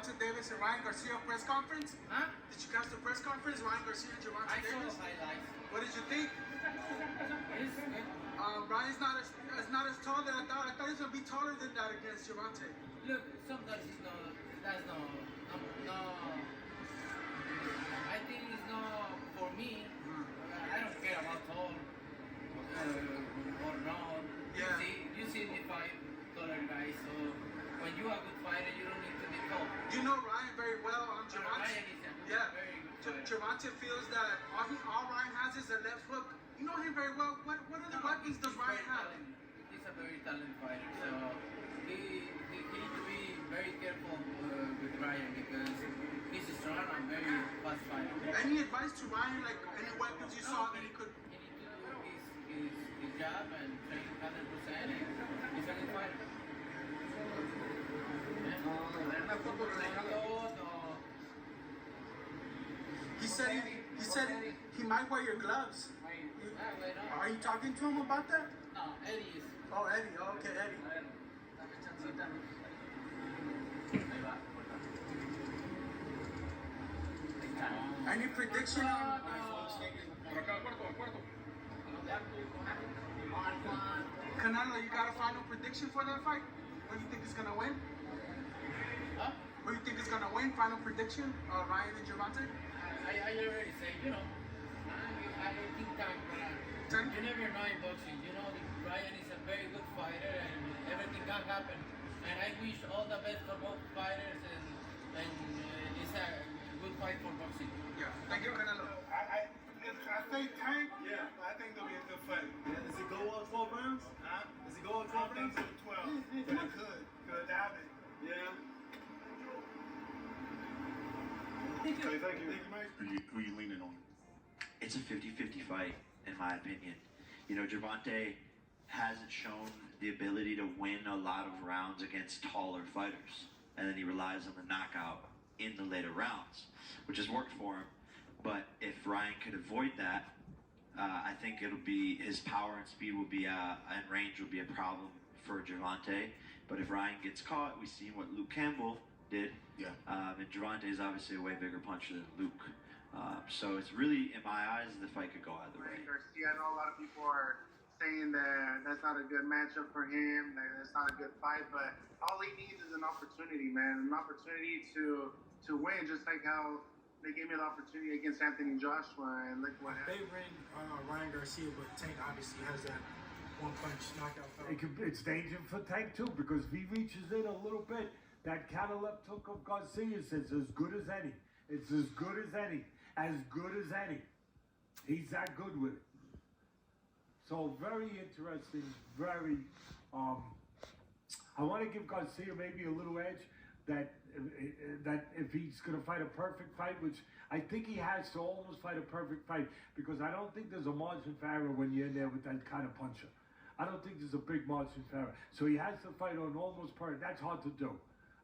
Gervonta Davis and Ryan Garcia press conference? Huh? Did you catch the press conference? Ryan Garcia and Gervonta Davis? I saw highlights. What did you think? It's good. Ryan's not as tall that I thought. I thought he was gonna be taller than that against Gervonta. Look, sometimes it's no. That's no. I think it's not for me. I don't care about tall or not. Yeah. You see me fight taller guys. So when you are a good fighter, you don't need to be tall. You know Ryan very well. Gervonta. Ryan is a very good fighter. Gervonta feels that all Ryan has is a left hook. You know him very well. What other weapons does Ryan have? He's a very talented fighter, so he needs to be very careful with Ryan because he's strong and very fast fighter. Any advice to Ryan, like any weapons you saw that he could? He needs to do his job and train 100%, and he's a good fighter. He said he might wear your gloves. Are you talking to him about that? No, Eddie is. Oh, Eddie. Oh, okay, Eddie. Any prediction on? Canelo, you got a final prediction for that fight? What do you think is gonna win? Huh? What do you think is gonna win? Final prediction? Ryan and Gervonta? I already say, I think time. You never know in boxing. Ryan is a very good fighter and everything can happen. And I wish all the best for both fighters and it's a good fight for boxing. Yeah. Thank you, Canelo. I think Tank. Yeah, I think it'll be a good fight. Yeah, does it go all 12 rounds? Huh? Does it go all 12 rounds? I think so, 12. But it could. Could happen. Yeah. Okay, thank you. Thank you, Mike. Who you leaning on? It's a 50-50 fight, in my opinion. Gervonta hasn't shown the ability to win a lot of rounds against taller fighters. And then he relies on the knockout in the later rounds, which has worked for him. But if Ryan could avoid that, I think it'll be his power and speed will be and range will be a problem for Gervonta. But if Ryan gets caught, we see what Luke Campbell did. Yeah. And Gervonta is obviously a way bigger puncher than Luke. So it's really, in my eyes, the fight could go either way. Garcia, I know a lot of people are saying that that's not a good matchup for him, that it's not a good fight, but all he needs is an opportunity, man, an opportunity to win, just like how they gave me the opportunity against Anthony Joshua, and look what happened. They ring Ryan Garcia, but Tank obviously has that one-punch knockout power. It's dangerous for Tank too, because if he reaches in a little bit, that counter left hook of Garcia's is as good as any. It's as good as any. As good as any. He's that good with it. So very interesting, very, I want to give Garcia maybe a little edge that if he's going to fight a perfect fight, which I think he has to almost fight a perfect fight, because I don't think there's a margin for error when you're in there with that kind of puncher. I don't think there's a big margin for error. So he has to fight on almost perfect. That's hard to do.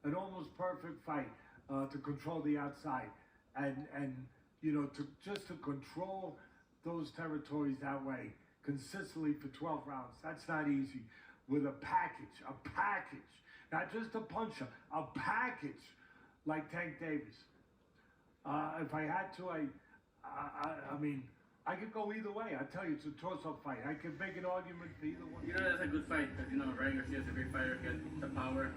An almost perfect fight to control the outside and to control those territories that way consistently for 12 rounds. That's not easy. With a package, not just a puncher, a package like Tank Davis. If I had to, I mean, I could go either way. I tell you, it's a toss-up fight. I could make an argument for either one. That's a good fight because Ryan Garcia is a great fighter. He has the power.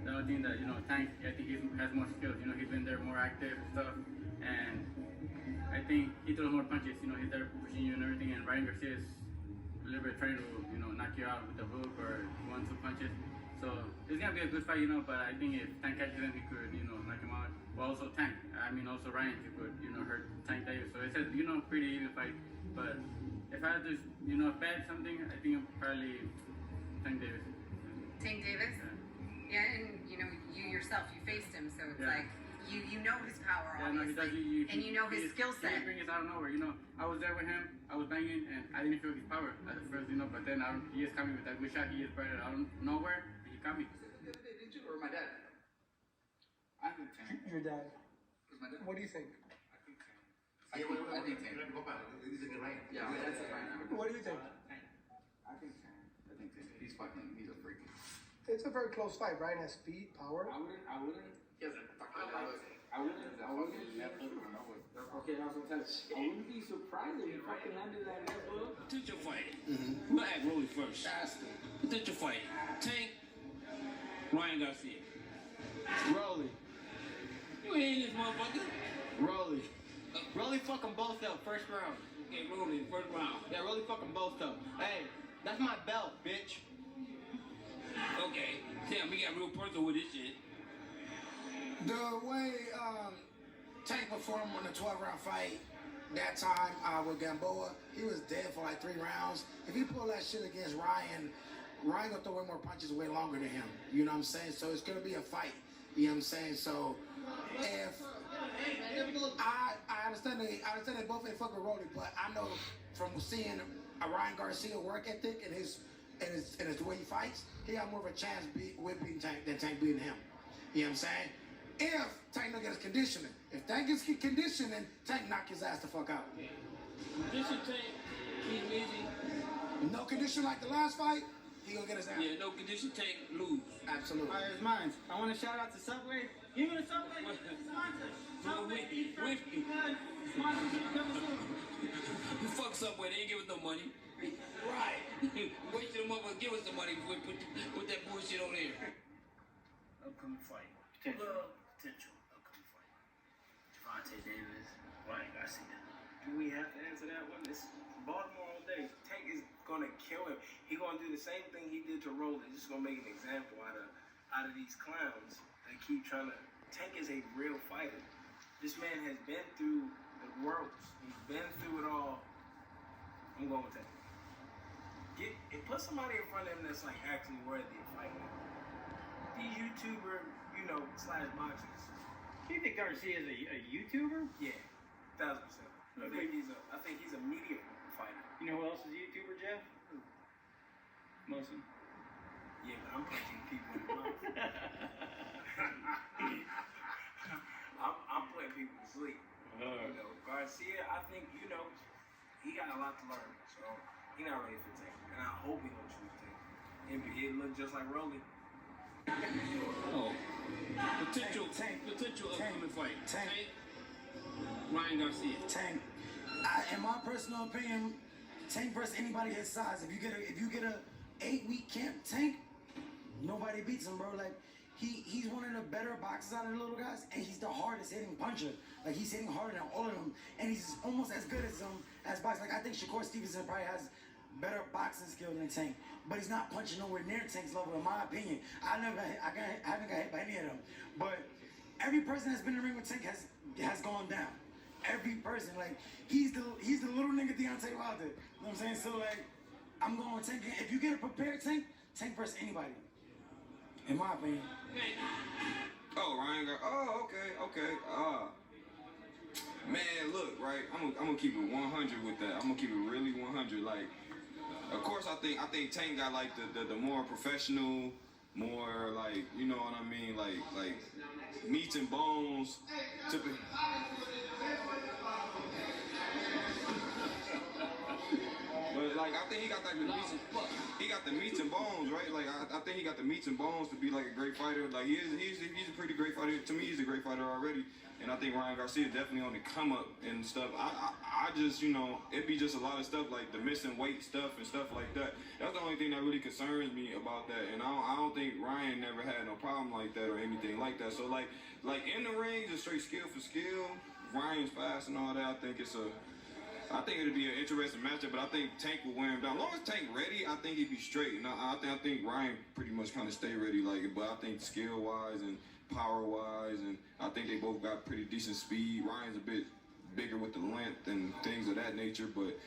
The only thing that Tank, I think he has more skills. He's been there more active and stuff, and I think he throws more punches. He's there pushing you and everything. And Ryan Garcia is a little bit trying to knock you out with a hook or 1-2 punches. So it's gonna be a good fight, but I think if Tank catches him, he could knock him out. Well, also Tank. Also Ryan, he could hurt Tank Davis. So it's a pretty even fight. But if I had to bet something, I think probably Tank Davis. Tank Davis. Yeah, and you yourself, you faced him, so it's like you know his power, obviously, and you know his skill set. He brings it out of nowhere. I was there with him, I was banging, and I didn't feel his power at first, but then he just caught me with that good shot. He just brought it out of nowhere, and he caught me. Did you or my dad? I think Tank. Your dad. My dad. What do you think? I think Tank. Yeah, that's it right now. What do you think? I think Tank. He's a freak. It's a very close fight. Ryan has speed, power. I wouldn't. He has a Okay, I was gonna tell you. I wouldn't be surprised if he fucking landed that left hook. Potential fight. We'll ask Rolly first. Potential fight. Tank, Ryan Garcia. Rolly. You ain't this motherfucker. Rolly. Rolly fuck them both up, first round. Okay, Rolly, first round. Yeah, Rolly fuck them both up. Hey, that's my belt, bitch. Okay. Damn, we got real personal with this shit. The way Tank performed on the 12-round fight that time with Gamboa, he was dead for like 3 rounds. If he pulled that shit against Ryan gonna throw way more punches way longer than him. You know what I'm saying? So it's gonna be a fight. You know what I'm saying? So if I understand they both ain't fucking Rolly, but I know from seeing a Ryan Garcia work ethic and his the way he fights, he got more of a chance with beating Tank than Tank beating him. You know what I'm saying? If Tank don't get his conditioning. If Tank gets conditioning, Tank knock his ass the fuck out. Condition Tank, he's easy. No condition like the last fight, he gonna get his ass. Yeah, no condition Tank, lose. Absolutely. All right, it's mine. I want to shout out to Subway. Give me the Subway. Sponsor. Subway, eat fresh, eat good. Sponsorship coming soon. You fuck Subway, they ain't give us no money. Right. Wait till the motherfucker give us some money before we put that bullshit on there. Upcoming fight. Potential upcoming fight. Gervonta Davis, Ryan Garcia. Do we have to answer that one? It's Baltimore all day. Tank is gonna kill him. He gonna do the same thing he did to Rolly. He's just gonna make an example out of these clowns that keep trying to. Tank is a real fighter. This man has been through the world. He's been through it all. I'm going with Tank. Put somebody in front of him that's like actually worthy of fighting. These YouTuber, /boxers. You think Garcia is a YouTuber? Yeah, 1000%. I think he's a medium fighter. You know who else is a YouTuber, Jeff? Who? Mosin. Yeah, but I'm punching people in the mouth. I'm putting people to sleep. Garcia, I think, he got a lot to learn. So he's not ready for Tank. And I hope he don't choose Tank. It look just like Rolly. Oh. Potential upcoming fight. Tank. Ryan Garcia. Tank. In my personal opinion, Tank versus anybody his size. If you get a 8-week camp Tank, nobody beats him, bro. Like he's one of the better boxers out of the little guys, and he's the hardest hitting puncher. Like he's hitting harder than all of them, and he's almost as good as boxing. Like I think Shakur Stevenson probably has better boxing skill than Tank, but he's not punching nowhere near Tank's level, in my opinion. I haven't got hit by any of them, but every person that's been in the ring with Tank has gone down. Every person, like he's the little nigga Deontay Wilder. You know what I'm saying? So like, I'm going with Tank. If you get a prepared Tank versus anybody, in my opinion. Oh, Ryan. Okay. Man, look, right. I'm gonna keep it 100 with that. I'm gonna keep it really 100. Like, of course, I think Tank got like the more professional, more like, you know what I mean, like meats and bones. But like, I think he got like the meats and bones, right? Like I think he got the meats and bones to be like a great fighter. Like he's a pretty great fighter. To me, he's a great fighter already. And I think Ryan Garcia definitely on the come up and stuff. I just, it'd be just a lot of stuff like the missing weight stuff and stuff like that. That's the only thing that really concerns me about that. And I don't think Ryan never had no problem like that or anything like that. So like in the ring, just straight skill for skill. Ryan's fast and all that. I think it'd be an interesting matchup, but I think Tank will wear him down. As long as Tank ready, I think he'd be straight. And I think Ryan pretty much kind of stay ready, but I think skill-wise and power-wise, and I think they both got pretty decent speed. Ryan's a bit bigger with the length and things of that nature, but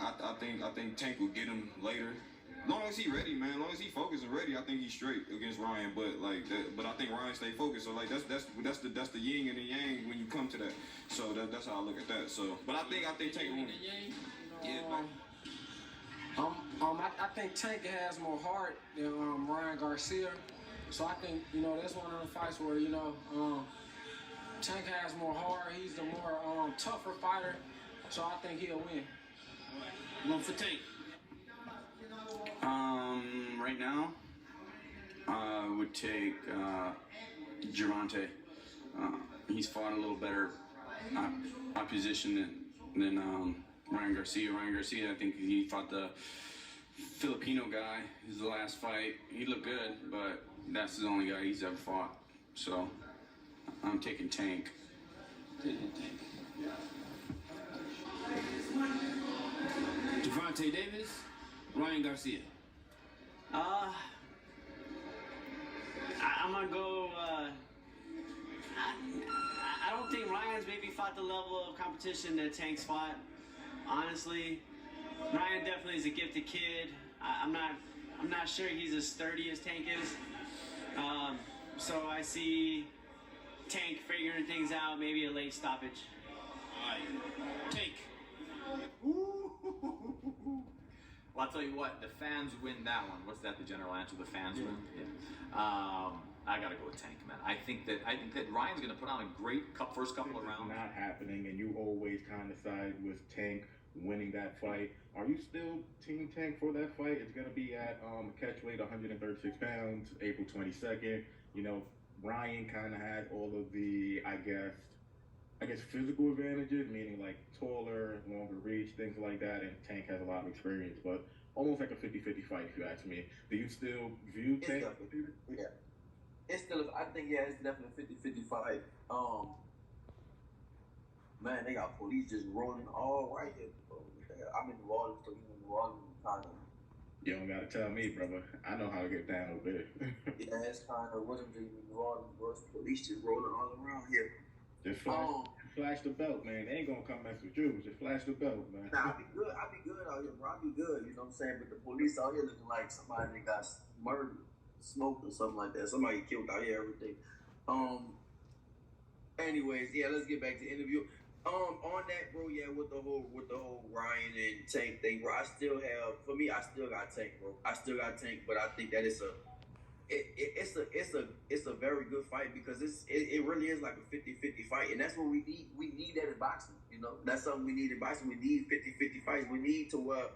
I think Tank will get him later. As long as he ready, man. As long as he focused and ready, I think he's straight against Ryan. But I think Ryan stay focused. So like that's the yin and the yang when you come to that. So that's how I look at that. So, but I think Tank will win. Yeah, I think Tank has more heart than Ryan Garcia. So I think that's one of the fights where Tank has more heart. He's the more tougher fighter. So I think he'll win. One for Tank. Right now, I would take Gervonta. He's fought a little better opposition than Ryan Garcia. Ryan Garcia, I think he fought the Filipino guy. His last fight. He looked good, but that's the only guy he's ever fought. So I'm taking Tank. Gervonta Davis, Ryan Garcia. I'm gonna go. I don't think Ryan's maybe fought the level of competition that Tank's fought. Honestly, Ryan definitely is a gifted kid. I'm not sure he's as sturdy as Tank is. So I see Tank figuring things out, maybe a late stoppage. All right, Tank. Well, I'll tell you what, the fans win that one. What's that, the general answer? The fans win? Yeah. I gotta go with Tank, man. I think that Ryan's gonna put on a great first couple of rounds. Not happening, and you always kind of side with Tank winning that fight. Are you still Team Tank for that fight? It's gonna be at catch weight 136 pounds, April 22nd. You know, Ryan kind of has all of the, I guess physical advantages, meaning like taller, longer reach, things like that, and Tank has a lot of experience, but almost like a 50-50 fight if you ask me. Do you still view Tank? Yeah. It's still, I think, yeah, it's definitely a 50-50 fight. Man, they got police just rolling all right here. I'm in New Orleans, so you know, New Orleans kind of. You don't gotta tell me, brother. I know how to get down over there. Yeah, it's kind of what I'm doing in New Orleans, bro. Police just rolling all around here. Just flash the belt, man. They ain't gonna come mess with you. Just flash the belt, man. Nah, I be good out here, bro. I be good, you know what I'm saying? But the police out here looking like somebody that got murdered, smoked, or something like that. Somebody killed out here, everything. Anyways, yeah, let's get back to the interview. On that, bro, yeah, with the whole Ryan and Tank thing, bro, I still got Tank, bro. I still got Tank, but I think that it's a very good fight because it really is like a 50-50 fight, and that's what we need. We need that in boxing, you know. That's something we need in boxing. We need 50-50 fights. We need to where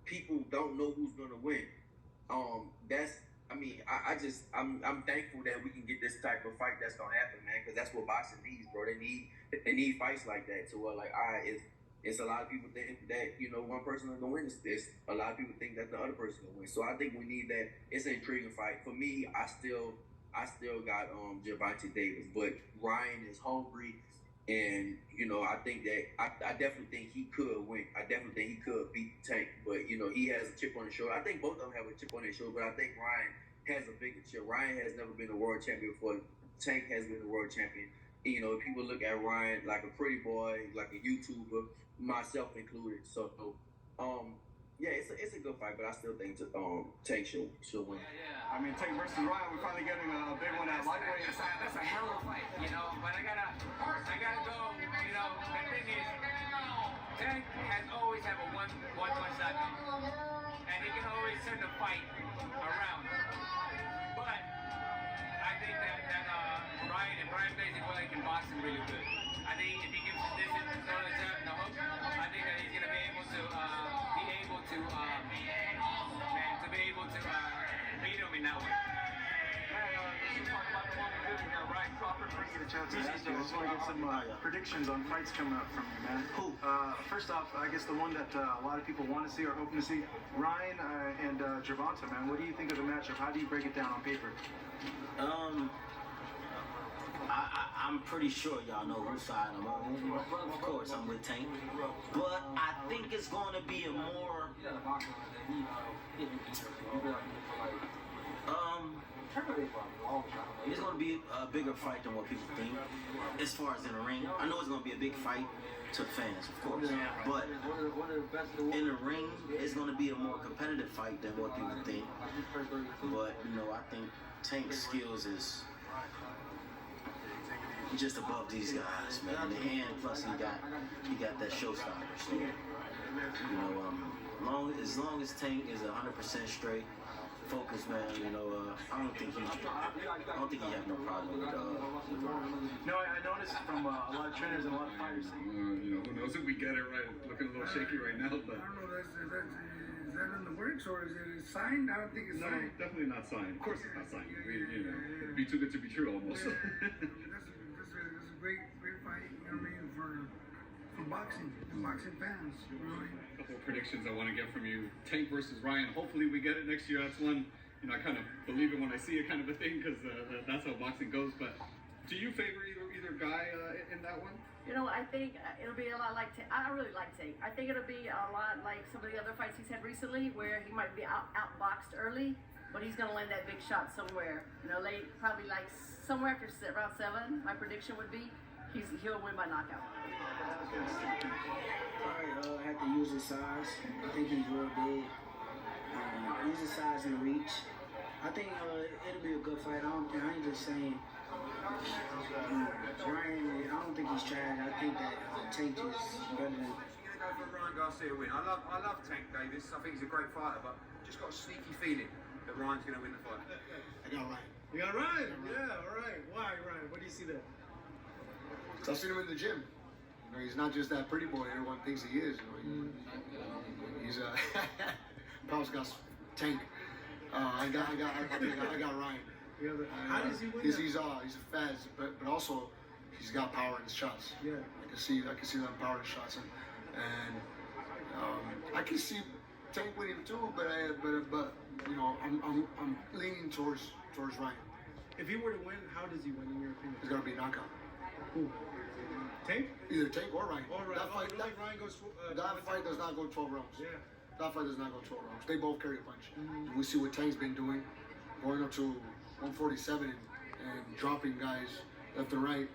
people don't know who's gonna win. I'm thankful that we can get this type of fight that's gonna happen, man, because that's what boxing needs, bro. They need fights like that to where, like, it's a lot of people think that, you know, one person is gonna win. It's a lot of people think that the other person is gonna win. So I think we need that. It's an intriguing fight. For me, I still got Gervonta Davis, but Ryan is hungry, and you know, I think that I definitely think he could win. I definitely think he could beat Tank, but you know, he has a chip on his shoulder. I think both of them have a chip on their shoulder, but I think Ryan has a bigger chip. Ryan has never been a world champion before. Tank has been a world champion. You know, people look at Ryan like a pretty boy, like a YouTuber, myself included. So, yeah, it's a good fight, but I still think Tank should win. Yeah. I mean, Tank versus Ryan, we're finally getting a big one at lightweight. That's a hell of a fight, you know. But I gotta go. You know, the thing is, Tank has always had a one punch knockout, and he can always turn the fight around. But I think that Ryan plays it well, he can box him really good. I think if he gives his distance and throw the jab and the hook, I think that he's gonna be able to beat him in that way. I just want to get some predictions on fights coming up from you, man. First off, I guess the one that a lot of people want to see or hoping to see, Ryan and Gervonta, man. What do you think of the matchup? How do you break it down on paper? I'm pretty sure y'all know whose side I'm on. Of course, I'm with Tank. But I think it's going to be a more... it's going to be a bigger fight than what people think. As far as in the ring, I know it's going to be a big fight to the fans, of course. But in the ring, it's going to be a more competitive fight than what people think. But, you know, I think Tank's skills is just above these guys, man. And plus he got that showstopper. So, you know, as long as Tank is 100% straight, focused, man, you know, I don't think he have no problem with Ryan. No, I noticed from a lot of trainers and a lot of fighters. You know, who knows if we get it right? Looking a little shaky right now, but. I don't know. Is that in the works or is it signed? I don't think it's signed. No, definitely not signed. Of course it's not signed. You know, it'd be too good to be true almost. That's fight, you know what I mean, for boxing fans, you know what I mean? A couple of predictions I want to get from you. Tank versus Ryan. Hopefully we get it next year. That's one, you know, I kind of believe it when I see it kind of a thing because that's how boxing goes. But do you favor either guy in that one? You know, I think it'll be a lot like Tank. I really like Tank. I think it'll be a lot like some of the other fights he's had recently where he might be outboxed early, but he's going to land that big shot somewhere. You know, late, probably like somewhere after round 7, my prediction would be he'll win by knockout. Probably have to use his size. I think he's real big. Use his size and reach. I think it'll be a good fight. I ain't just saying Ryan, I don't think he's trash. I think that Tank is better than. I'm going to go for Ryan Garcia win. I love Tank Davis. I think he's a great fighter, but just got a sneaky feeling that Ryan's going to win the fight. I got Ryan. You got Ryan? Yeah, all right. Why Ryan? What do you see there? I've seen him in the gym. You know, he's not just that pretty boy everyone thinks he is. You know, he's Paul's got Tank. I got Ryan. How does he win? He's a fast, but also he's got power in his shots. Yeah. I can see that power in his shots, and I can see Tank winning too. But you know, I'm leaning towards Ryan. If he were to win, how does he win in your opinion? It's gonna be a knockout. Who? Tank? Either Tank or Ryan. That fight, Ryan goes. That fight does not go 12 rounds. Yeah. That fight does not go 12 rounds. They both carry a punch. We see what Tank's been doing, going up to 147 and dropping guys left and right.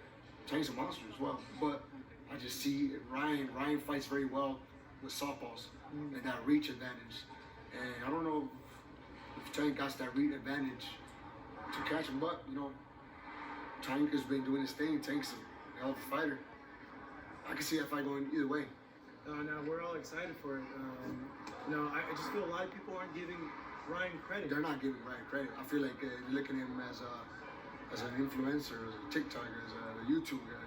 Tank's a monster as well. But I just see Ryan fights very well with softballs and that reach advantage. And I don't know if Tank got that reach advantage to catch him, but you know, Tank has been doing his thing. Tank's a hell of a fighter. I can see that fight going either way. Now we're all excited for it. I just feel a lot of people aren't giving Ryan credit. They're not giving Ryan credit. I feel like you're looking at him as an influencer, as a TikToker, as a YouTuber.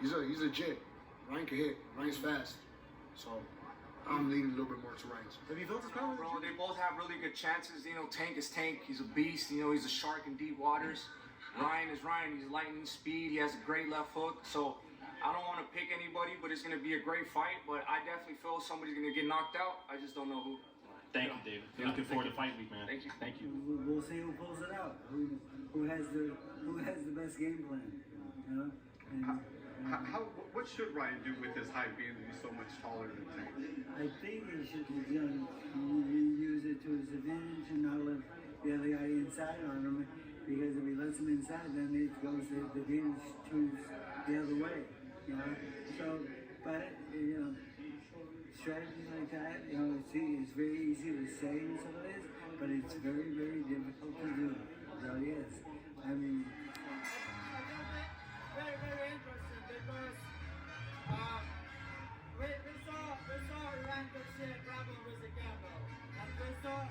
He's legit. Ryan can hit. Ryan's fast. So I'm leaning a little bit more to Ryan's. Have you felt his power? Bro, they both have really good chances. You know, Tank is Tank. He's a beast. You know, he's a shark in deep waters. Ryan is Ryan. He's lightning speed. He has a great left hook. So I don't want to pick anybody, but it's going to be a great fight. But I definitely feel somebody's going to get knocked out. I just don't know who. Thank you, David. Looking forward to fight week, man. Thank you. Thank you. We'll see who pulls it out. Who has the best game plan? You know. What should Ryan do with his height, being that he's so much taller than Tank? I think he should use it to his advantage and not let the other guy inside on him. Because if he lets him inside, then it goes the advantage choose the other way. You know. So, but you know, strategy like that, you know, it's very easy to say in some of this, but it's very, very difficult to do. It really is. I mean. Very, very interesting because we saw Ryan Garcia problem with the Campbell, and we saw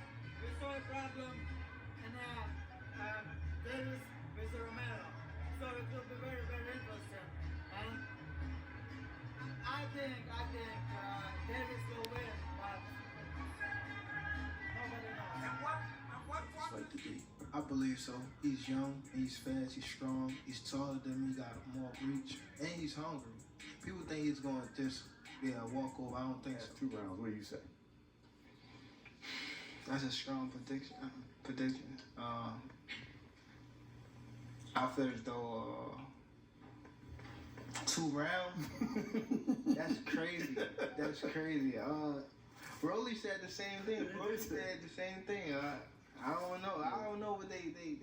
a problem in Davis with the Romero. So it will be very, very interesting. And I think Davis will win, but nobody knows. I believe so. He's young, he's fast, he's strong, he's taller than me, got more reach, and he's hungry. People think he's going to just walk over. I don't think so. 2 rounds. What do you say? That's a strong prediction. I feel as though 2 rounds. That's crazy. That's crazy. Rolly said the same thing. I don't know. I don't know what they think.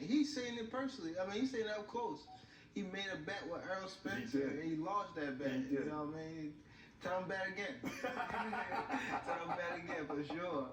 He's saying it personally. I mean, he's saying it up close. He made a bet with Errol Spencer, and he lost that bet. You know what I mean? Tell him bet again. Tell him bet again for sure.